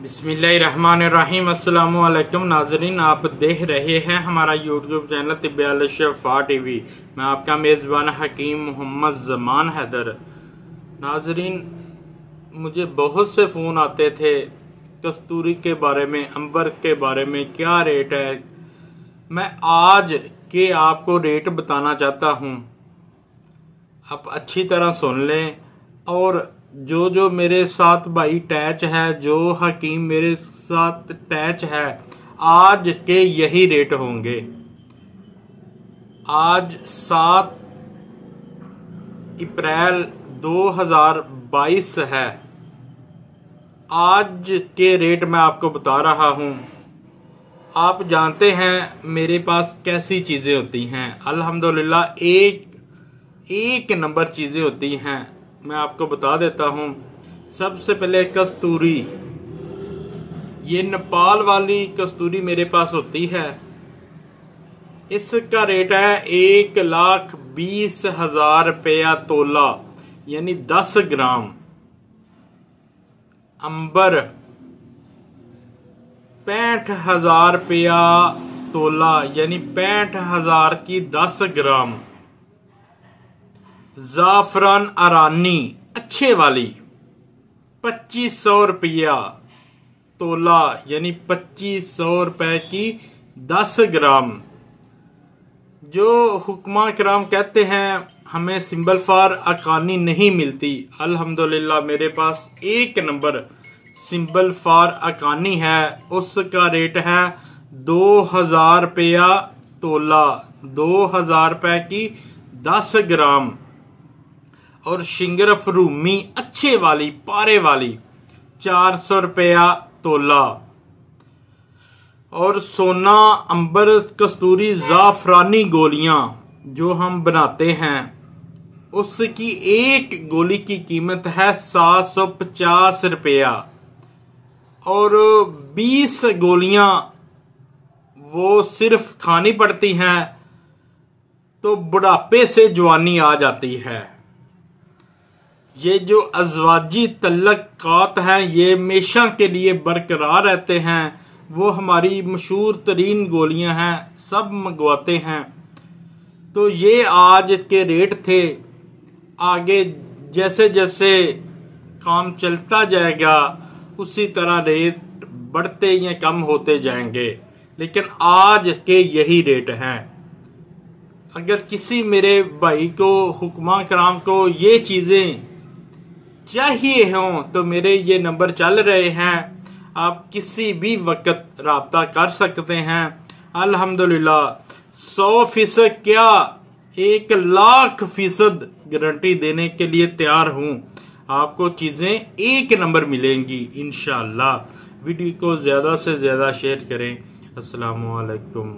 बिस्मिल्लाहिर्रहमानिर्रहीम। अस्सलामु अलैकुम नाजरीन, आप देख रहे हैं हमारा यूट्यूब चैनल तिब्बे शफा टीवी। मैं आपका मेज़बान हकीम मोहम्मद जमान हैदर। नाजरीन, मुझे बहुत से फ़ोन आते थे कस्तूरी के बारे में, अंबर के बारे में, क्या रेट है। मैं आज के आपको रेट बताना चाहता हूँ, आप अच्छी तरह सुन लें। और जो मेरे साथ भाई टैच है, जो हकीम मेरे साथ टैच है, आज के यही रेट होंगे। आज 7 अप्रैल 2022 है। आज के रेट मैं आपको बता रहा हूं। आप जानते हैं मेरे पास कैसी चीजें होती हैं। अल्हम्दुलिल्लाह एक नंबर चीजें होती हैं। मैं आपको बता देता हूं। सबसे पहले कस्तूरी, ये नेपाल वाली कस्तूरी मेरे पास होती है। इसका रेट है 1,20,000 रुपया तोला, यानी 10 ग्राम। अंबर 65,000 रुपया तोला, यानी 65,000 की 10 ग्राम। जाफरान अरानी अच्छे वाली 2,500 रुपया तोला, यानी 2,500 रुपए की 10 ग्राम। जो हुक्मा किराम कहते हैं हमें सिंबल फार अकानी नहीं मिलती, अल्हम्दुलिल्लाह मेरे पास एक नंबर सिंबल फार अकानी है। उसका रेट है 2,000 रुपया तोला, 2,000 रुपए की 10 ग्राम। और शिंगरफ रूमी अच्छे वाली पारे वाली 400 रुपया तोला। और सोना अंबर कस्तूरी जाफरानी गोलियां जो हम बनाते हैं, उसकी एक गोली की कीमत है 750 रुपया। और 20 गोलियां वो सिर्फ खानी पड़ती हैं तो बुढ़ापे से जवानी आ जाती है। ये जो अज़वाजी तल्लकात हैं, ये हमेशा के लिए बरकरार रहते हैं। वो हमारी मशहूर तरीन गोलियां हैं, सब मंगवाते हैं। तो ये आज के रेट थे। आगे जैसे जैसे काम चलता जाएगा उसी तरह रेट बढ़ते या कम होते जाएंगे, लेकिन आज के यही रेट हैं। अगर किसी मेरे भाई को, हुक्मा कराम को ये चीजें चाहिए हों तो मेरे ये नंबर चल रहे हैं, आप किसी भी वक्त राब्ता कर सकते हैं। अल्हम्दुलिल्लाह 100% क्या 1,00,000% गारंटी देने के लिए तैयार हूं। आपको चीजें एक नंबर मिलेंगी इंशाअल्लाह। वीडियो को ज्यादा से ज्यादा शेयर करें। अस्सलामु अलैकुम।